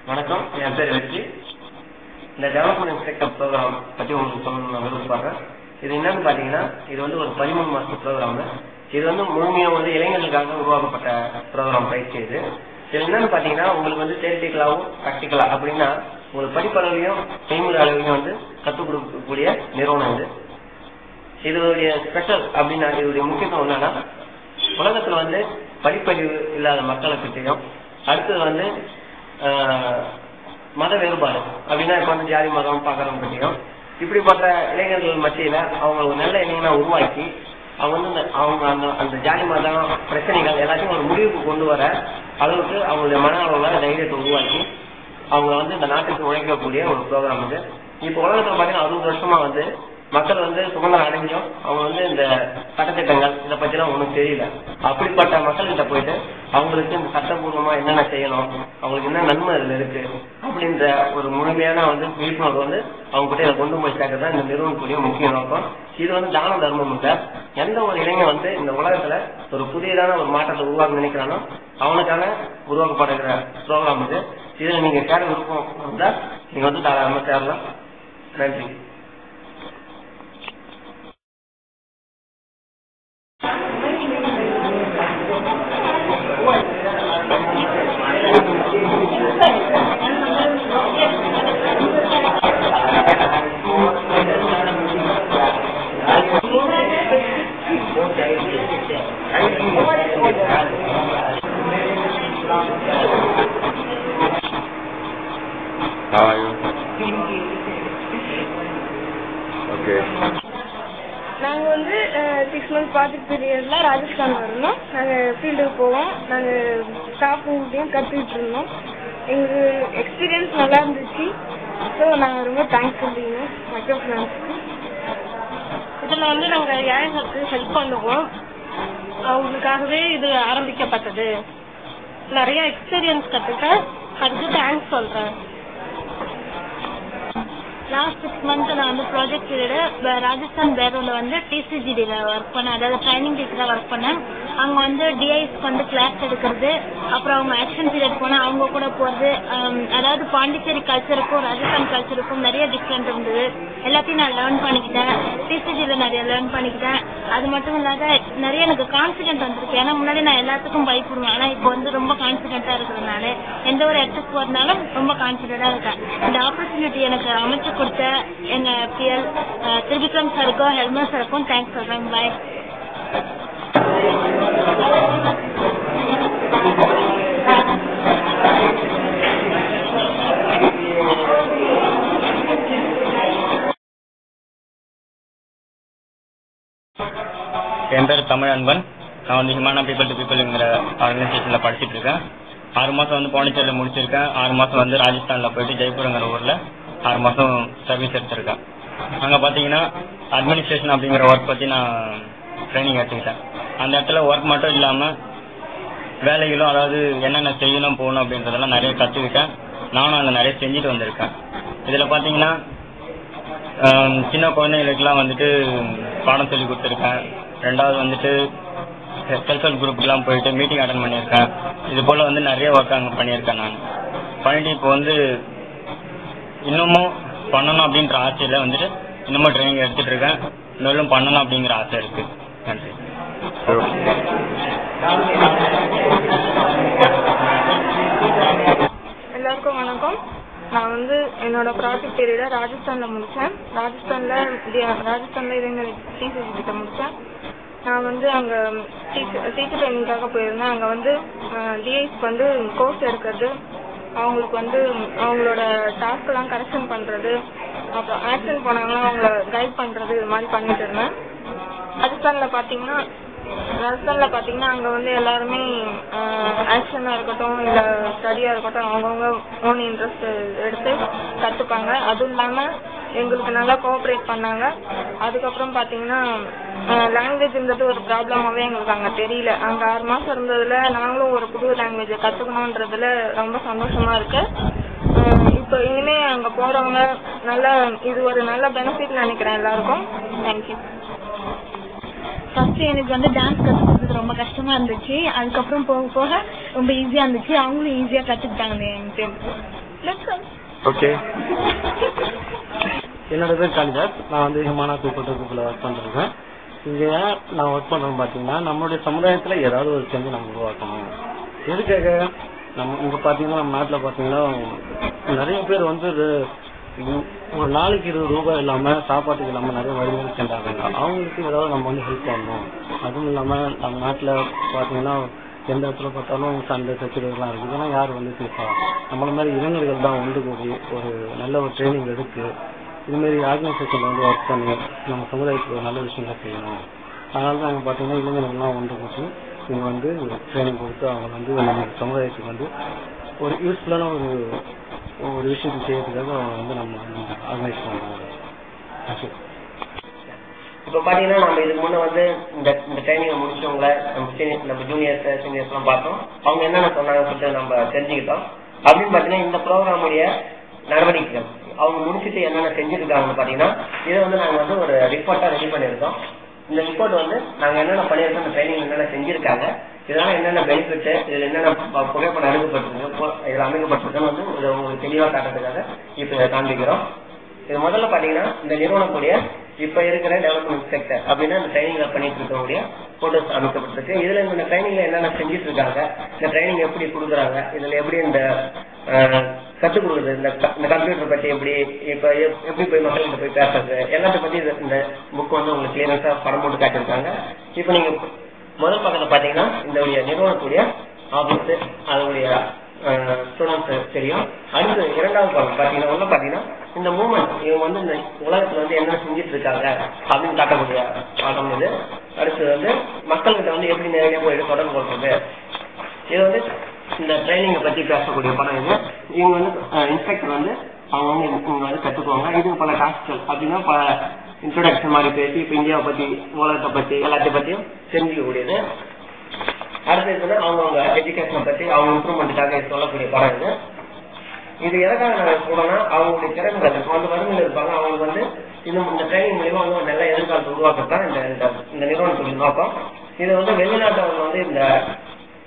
வணக்கம், என் பேர் வெற்றி. இந்த டெவலப்மெண்ட் இன்ஸ்பெக்டர் ப்ரோக்ராம் பற்றி உங்களுக்கு சொல்லணும்னு நான் விருப்பப்படுறேன். இது என்னன்னு பாத்தீங்கன்னா, இது ஒரு 13 மாச ப்ரோக்ராம். இது முழுமையா இளைஞர்களுக்காக உருவாக்கப்பட்ட ப்ரோக்ராம் பயிற்சி. இது என்னன்னு பாத்தீங்கன்னா, உங்களுக்கு தியரிட்டிக்கலாவும் பிராக்டிக்கலா அப்படின்னா உங்களுக்கு படிப்பளவையும் செய்முறை அளவையும் கற்றுக் கொடுக்கக்கூடிய நிறுவனம் இது. இதோடைய ஸ்பெஷல் அப்படின்னா, இதோடைய முக்கியத்துவம் என்னன்னா, உலகத்துல படிப்பறிவு இல்லாத மக்களுக்கிட்டையும், அடுத்தது மத வேறுபாடு அப்படின்னா இப்ப ஜாதி மதம் பாக்குறவங்க பற்றியும், இப்படிப்பட்ட இளைஞர்கள் மத்தியில அவங்க ஒரு நல்ல இளைஞனா உருவாக்கி அவங்க அவங்க அந்த ஜாதி மதம் பிரச்சனைகள் எல்லாத்தையும் ஒரு முடிவுக்கு கொண்டு வர அளவுக்கு அவங்களுடைய மன அளவுல தைரியத்தை உருவாக்கி அவங்க இந்த நாட்டுக்கு உழைக்கக்கூடிய ஒரு ப்ரோக்ராம் இது. இப்ப உலகத்துல பாத்தீங்கன்னா 60 வருஷமா மக்கள் சுதந்திரம் அடைஞ்சும் அவங்க இந்த சட்டத்திட்டங்கள் இதை பத்தி எல்லாம் ஒண்ணும் தெரியல. அப்படிப்பட்ட மக்கள்கிட்ட போயிட்டு அவங்களுக்கு இந்த சட்டபூர்வமா என்னென்ன செய்யணும், அவங்களுக்கு என்ன நன்மை இதுல இருக்கு அப்படின்ற ஒரு முழுமையான விழிப்புணர்வு அவங்க கிட்ட இதை கொண்டு போய் சேர்க்கறதா இந்த நிறுவனத்துடைய முக்கிய நோக்கம். இது தான தர்மம் இல்ல. எந்த ஒரு இளைஞன் இந்த உலகத்துல ஒரு புதியதான ஒரு மாற்றத்தை உருவாக்க நினைக்கிறானோ அவனுக்காக உருவாக்கப்படுகிற ப்ரோக்ராம் இது. இதுல நீங்க சேர விருப்பம் இருந்தா நீங்க தாராளமா சேரலாம். நன்றி. நாங்க 6 months ப்ராஜெக்ட் பீரியட்ல ராஜஸ்தான் வரணும். நாங்க ஃபீல்டுக்கு போவோம். நாங்க ஸ்டாஃப்கிட்டையும் கத்துக்கிட்டு இருந்தோம். எங்களுக்கு எக்ஸ்பீரியன்ஸ் நல்லா இருந்துச்சு. ஸோ நாங்க ரொம்ப தேங்க்ஸ் சொல்லிங்க மைக்ரோ ஃபினான்ஸ்க்கு. இதுல நாங்க ஏழைகளுக்கு ஹெல்ப் பண்ணுவோம். அவங்களுக்காகவே இது ஆரம்பிக்கப்பட்டது. நிறைய எக்ஸ்பீரியன்ஸ் கத்துக்க அதுக்கு தேங்க்ஸ் சொல்றேன். லாஸ்ட் 6 months நான் ப்ராஜெக்ட் பீரியட் ராஜஸ்தான் பேரூர்ல டிசிஜிடில ஒர்க் பண்ணேன். அதாவது ட்ரைனிங் டீச்சரா ஒர்க் பண்ணேன். அவங்க டிஐஸ்க்கு கிளாஸ் எடுக்கிறது, அப்புறம் அவங்க ஆக்ஷன் பீரியட் போனா அவங்க கூட போறது. அதாவது பாண்டிச்சேரி கல்ச்சருக்கும் ராஜஸ்தான் கல்ச்சருக்கும் நிறைய டிஃப்ரெண்ட் இருந்தது. எல்லாத்தையும் நான் லேர்ன் பண்ணிக்கிட்டேன். டிசிஜில நிறைய லேர்ன் பண்ணிக்கிட்டேன். அது மட்டும் இல்லாத நிறைய எனக்கு கான்பிடென்ட் வந்திருக்கு. ஏன்னா முன்னாடி நான் எல்லாத்துக்கும் பயப்படுவேன். ஆனா இப்போ ரொம்ப கான்பிடென்டா இருக்கிறதுனால எந்த ஒரு இடத்துக்கு போறதுனாலும் ரொம்ப கான்பிடென்டா இருக்கேன். இந்த ஆப்பர்ச்சுனிட்டி எனக்கு அமைச்சு கொடுத்த எங்க பிஎல் திரிவிக்ரம் சாருக்கும் ஹெல்மா சாருக்கும் தேங்க்ஸ் சொல்றேன். பாய். என் பேர் தமிழ் அன்பன். நான் ஹியூமனா பீப்பிள் டு பீப்பிள்ங்கிற ஆர்கனைசேஷன்ல படிச்சுட்டு இருக்கேன். 6 மாசம் பாண்டிச்சேரியில முடிச்சிருக்கேன். 6 மாசம் ராஜஸ்தான்ல போயிட்டு ஜெய்ப்பூர்ங்கிற ஊர்ல 6 மாசம் சர்வீஸ் எடுத்திருக்கேன். அங்க பாத்தீங்கன்னா அட்மினிஸ்ட்ரேஷன் அப்படிங்கிற ஒர்க் பத்தி நான் ட்ரைனிங் எடுத்துக்கிட்டேன். அந்த இடத்துல ஒர்க் மட்டும் இல்லாம வேலைகளும், அதாவது என்னென்ன செய்யணும் போகணும் அப்படின்றதெல்லாம் நிறைய கத்துக்கிட்டேன். நானும் அங்க நிறைய செஞ்சுட்டு வந்திருக்கேன். இதுல பாத்தீங்கன்னா சின்ன குழந்தைகளுக்கெல்லாம் பாடம் சொல்லி கொடுத்துருக்கேன். ரெண்டாவது செல்ஃப் ஹெல்ப் குரூப்லாம் போயிட்டு மீட்டிங் அட்டன் பண்ணியிருக்கேன். இது போல நிறைய ஒர்க் அங்கே பண்ணியிருக்கேன். நான் பண்ணிட்டு இப்போ இன்னமும் பண்ணணும் அப்படின்ற ஆசையில இன்னமும் ட்ரைனிங் எடுத்துட்டு இருக்கேன். இன்னும் பண்ணணும் அப்படிங்கிற ஆசை இருக்கு. நன்றி. எல்லாருக்கும் வணக்கம். நான் என்னோட ப்ராஜெக்ட் பீரியட ராஜஸ்தான்ல முடிச்சேன். ராஜஸ்தான்ல இளைஞர் டிசிஜி கிட்ட முடிச்சேன். நான் அங்க டீச்சர் ட்ரைனிங்காக போயிருந்தேன். அங்க டிஐஸ்க்கு கோர்ஸ் எடுக்கிறது, அவங்களுக்கு அவங்களோட டாஸ்க் எல்லாம் கரெக்ஷன் பண்றது, அப்புறம் ஆக்ஷன் போனாங்கன்னா அவங்கள கைட் பண்றது, இது மாதிரி பண்ணிட்டு இருந்தேன். ராஜஸ்தான்ல பாத்தீங்கன்னா அங்க எல்லாருமே ஆக்ஷனா இருக்கட்டும் இல்ல ஸ்டடியா இருக்கட்டும் அவங்கவுங்க ஓன் இன்ட்ரெஸ்ட் எடுத்து கத்துப்பாங்க. அதுவும் இல்லாம எங்களுக்கு நல்லா கோஆபரேட் பண்ணாங்க. அதுக்கப்புறம் பாத்தீங்கன்னா லாங்குவேஜ்ன்றது ஒரு ப்ராப்ளமாவே எங்களுக்கு அங்க தெரியல. அங்க 6 மாசம் இருந்ததுல நாங்களும் ஒரு புது லாங்குவேஜை கத்துக்கணும்ன்றதுல ரொம்ப சந்தோஷமா இருக்கு. இப்போ இனிமே அங்க போறவங்க இது ஒரு நல்ல பெனிஃபிட் நினைக்கிறேன் எல்லாருக்கும். தேங்க்யூ. ஃபர்ஸ்ட் எனக்கு டான்ஸ் கத்துக்கிறது ரொம்ப கஷ்டமா இருந்துச்சு. அதுக்கப்புறம் போக போக ரொம்ப ஈஸியா இருந்துச்சு. அவங்களும் ஈஸியா கத்துக்கிட்டாங்க எனக்கு. ஓகே, என்னோட பேர் காளிதாஸ். நான் வந்து ஹிமானா பீப்புள் டு பீப்புள் ஒர்க் பண்ணிருக்கேன். இங்கே நான் ஒர்க் பண்ணுறேன்னு பார்த்தீங்கன்னா நம்மளுடைய சமுதாயத்தில் ஏதாவது ஒரு சேஞ்சு நம்ம உருவாக்கணும். எதுக்காக நம்ம இங்கே பார்த்தீங்கன்னா நம்ம நாட்டில் பார்த்தீங்கன்னா நிறைய பேர் வந்து ஒரு நாளைக்கு 20 ரூபாய் இல்லாமல் சாப்பாட்டுக்கு இல்லாமல் நிறைய வழிகள் சென்றாங்க. அவங்களுக்கு ஏதாவது நம்ம வந்து ஹெல்ப் பண்ணணும். அதுவும் இல்லாமல் நம்ம நாட்டில் பார்த்தீங்கன்னா எந்த இடத்துல பார்த்தாலும் சண்டை சச்சரவுலாம் இருக்குது. இதெல்லாம் யார் வந்து தீர்ப்பா? நம்மள மாதிரி இளைஞர்கள் தான் ஒன்று கூடி ஒரு நல்ல ஒரு ட்ரைனிங் எடுத்து இதுமாரி ஆர்கனைசேஷன் வந்து ஒர்க் பண்ணி நம்ம சமுதாயத்துக்கு ஒரு நல்ல விஷயங்களை செய்யணும். அதனால தான் அங்கே பார்த்தீங்கன்னா இளைஞர்கள்லாம் ஒன்று கூட்டி இங்கே வந்து ட்ரைனிங் கொடுத்து அவங்க வந்து நம்ம சமுதாயத்துக்கு வந்து ஒரு யூஸ்ஃபுல்லான ஒரு விஷயத்தை செய்யறதுக்காக அவங்க வந்து நம்ம ஆர்கனைஸ் பண்ணுறாங்க. இப்ப பாத்தீங்கன்னா நம்ம இதுக்கு முன்ன வந்து இந்த ட்ரைனிங் முடிச்சவங்கள நம்ம ஜூனியர்ஸ் சீனியர்ஸ் எல்லாம் பார்த்தோம். அவங்க என்னென்ன சொன்னாங்க சொல்லிட்டு நம்ம தெரிஞ்சுக்கிட்டோம். அப்படின்னு பாத்தீங்கன்னா இந்த ப்ரோக்ராமுடைய நடவடிக்கைகள் அவங்க முடிச்சுட்டு என்னென்ன செஞ்சிருக்காங்கன்னு பாத்தீங்கன்னா இதை வந்து நாங்க வந்து ஒரு ரிப்போர்ட்டா ரெடி பண்ணிருக்கோம். இந்த ரிப்போர்ட் வந்து நாங்க என்னென்ன பண்ணிருக்கோம், இந்த ட்ரைனிங் என்னென்ன செஞ்சிருக்காங்க, இதெல்லாம் என்னென்ன பெனிஃபிட், இதுல என்னென்ன புகைப்படம் எடுக்கப்பட்டிருக்கு, இதுல அமைக்கப்பட்டிருக்குன்னு வந்து உங்களுக்கு தெளிவா காட்டுறதுக்காக இப்ப இதை காண்பிக்கிறோம். இது முதல்ல பாத்தீங்கன்னா இந்த நிறுவனக்கூடிய இப்ப இருக்கிற டெவலப்மெண்ட் செக்டர் அப்படின்னா இந்த ட்ரைனிங்ல பண்ணிட்டு இருக்கக்கூடிய போட்டோஸ் அமைக்கப்பட்டிருக்கு. இதுல இந்த ட்ரைனிங்ல என்னென்ன செஞ்சுட்டு இருக்காங்க, இந்த ட்ரைனிங் எப்படி கொடுக்குறாங்க, இதுல எப்படி இந்த கற்றுக் கொடுக்குறது, இந்த கம்ப்யூட்டர் பத்தி எப்படி போய் மக்கள்கிட்ட போய் பேசுறது, எல்லாத்தையும் பத்தி இந்த புக் வந்து உங்களுக்கு கிளியரன்ஸா படம் போட்டு காட்டியிருக்காங்க. இப்ப நீங்க முதல் பக்கத்துல பாத்தீங்கன்னா இந்த நிறுவனக்கூடிய ஆபீஸ் அதனுடைய ஸ்டூடெண்ட்ஸ் தெரியும். அடுத்து இரண்டாவது பக்கம் பாத்தீங்கன்னா உள்ள பாத்தீங்கன்னா இந்த மூவ்மெண்ட் இவங்க வந்து இந்த உலகத்துல வந்து என்ன செஞ்சுட்டு இருக்காங்க அப்படின்னு காட்டக்கூடிய பாடம் இது. அடுத்து வந்து மக்கள்கிட்ட வந்து எப்படி நேரடியா போய் தொடர்பு கொள்றது, இது வந்து இந்த ட்ரைனிங்கை பத்தி பேசக்கூடிய படம் இது. இவங்க வந்து இன்ஸ்பெக்டர் வந்து அவங்க வந்து இவங்க வந்து கத்துக்குவாங்க. இது பல டாஸ்கள் அப்படின்னா பல இன்ட்ரோடக்ஷன் மாதிரி பேசி இப்ப இந்தியாவை பத்தி உலகத்தை பத்தி எல்லாத்தையும் பத்தியும் தெரிஞ்சுக்கக்கூடியது. அடுத்தது அவங்க எஜுகேஷனை பத்தி அவங்க இம்ப்ரூவ்மெண்ட்டுக்காக சொல்லக்கூடிய படம் இது. இது எதற்காக நாங்க சொல்லணும்னா அவங்களுடைய திறன்கள் வந்து வறுமையில் இருப்பாங்க, அவங்களுக்கு வந்து இந்த ட்ரைனிங் மூலியமா வந்து நல்ல எதிர்காலத்தை உருவாக்கத்தான் இந்த நிறுவனத்துடைய நோக்கம். இது வந்து வெளிநாட்டவங்க வந்து இந்த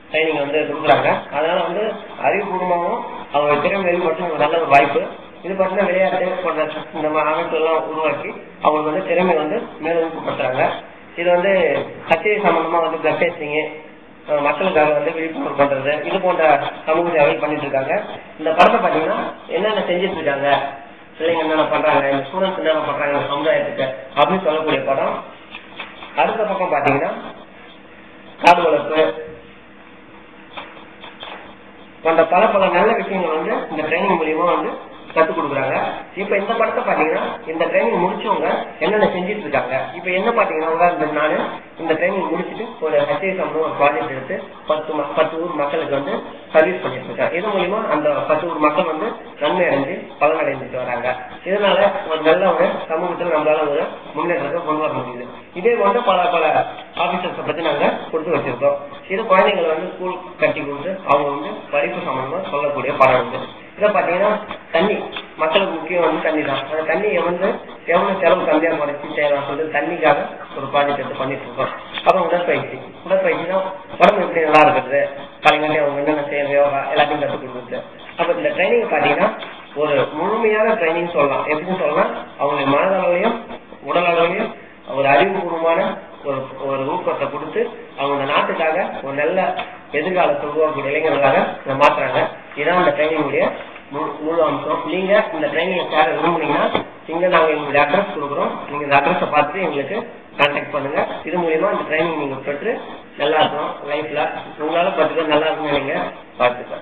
ட்ரைனிங் வந்து கொடுக்குறாங்க. அதனால வந்து அறிவுபூர்வமாகவும் அவங்க திறமைகள் மற்றும் ஒரு நல்ல ஒரு வாய்ப்பு. இது பார்த்தீங்கன்னா விளையாட்டு போன்ற இந்த அமைப்பு எல்லாம் உருவாக்கி அவங்களுக்கு வந்து திறமை வந்து மேலும் ஊக்கப்படுத்துறாங்க. இது வந்து கச்சேரி சம்பந்தமா வந்து பிளட் டெஸ்டிங், மக்களுக்காக வந்து விழிப்புணர்வு பண்றது, இது போன்ற சமூக சேவை பண்ணிட்டு இருக்காங்க. இந்த படத்தை பாத்தீங்கன்னா என்னென்ன செஞ்சுட்டு இருக்காங்க, பிள்ளைங்க என்னென்ன பண்றாங்க, இந்த ஸ்டூடெண்ட்ஸ் என்னென்ன பண்றாங்க சமுதாயத்துக்கு அப்படின்னு சொல்லக்கூடிய படம். அடுத்த பக்கம் பாத்தீங்கன்னா காடு வளர்ப்பு போன்ற பல நல்ல விஷயங்கள் வந்து இந்த ட்ரைனிங் மூலியமா வந்து கத்துக் கொடுக்குறாங்க. இப்ப இந்த படத்தை பாத்தீங்கன்னா இந்த ட்ரைனிங் முடிச்சவங்க என்னென்ன செஞ்சுட்டு இருக்காங்க. இப்ப என்ன பாத்தீங்கன்னா உதாரணத்துக்கு நானு இந்த ட்ரைனிங் முடிச்சுட்டு ஒரு HISM ஒரு ப்ராஜெக்ட் எடுத்து 10 ஊர் மக்களுக்கு வந்து சர்வீஸ் பண்ணிட்டு இருக்கேன். இது மூலியமா அந்த 10 ஊர் மக்கள் வந்து நன்மை அடைஞ்சு பலனடைஞ்சிட்டு வராங்க. இதனால ஒரு நல்ல ஒரு சமூகத்தில் நம்மளால ஒரு முன்னேற்றத்தை கொண்டு வர முடியுது. இதே போன்ற பல ஆபீசர்ஸை பத்தி நாங்க கொடுத்து வச்சிருக்கோம். இது குழந்தைங்களை வந்து ஸ்கூல் கட்டி கொடுத்து அவங்க வந்து படிப்பு சம்பந்தமா சொல்லக்கூடிய படம் வந்து. இதை பாத்தீங்கன்னா தண்ணி மக்களுக்கு முக்கியம் வந்து தண்ணி தான். அந்த தண்ணியை வந்து எவ்வளவு செலவு கம்மியாக குறைச்சி செய்யலாம் சொல்லிட்டு தண்ணிக்காக ஒரு ப்ராஜெக்ட் எடுத்து பண்ணிட்டு இருக்கோம். அப்புறம் உடற்பயிற்சினா உடம்பு எப்படி நல்லா இருக்கிறது, கலைஞர்களே அவங்க என்னென்ன செய்ய யோகா எல்லாத்தையும் கற்றுக் கொடுக்குறது. அப்ப இந்த ட்ரைனிங் பாத்தீங்கன்னா ஒரு முழுமையான ட்ரைனிங் சொல்லலாம். எப்படின்னு சொல்லலாம், அவங்களுடைய மனதளவையும் உடல் அளவையும் ஒரு அறிவுபூர்வமான ஒரு ஊக்கத்தை கொடுத்து அவங்க நாட்டுக்காக ஒரு நல்ல எதிர்காலத்தை உருவாக்கக்கூடிய இளைஞர்களாக மாற்றுறாங்க. இதான் இந்த ட்ரைனிங்குடைய முழு அம்சம். நீங்க இந்த ட்ரைனிங் சேர விரும்புனீங்கன்னா இங்க நாங்க எங்களுடைய அட்ரஸ் கொடுக்குறோம். நீங்க இந்த அட்ரஸை பார்த்துட்டு எங்களுக்கு கான்டாக்ட் பண்ணுங்க. இது மூலியமா இந்த ட்ரைனிங் நீங்க பெற்று நல்லா இருக்கும் லைஃப்ல உங்களால பார்த்துக்க நல்லா இருக்கும் நீங்க பார்த்துக்க.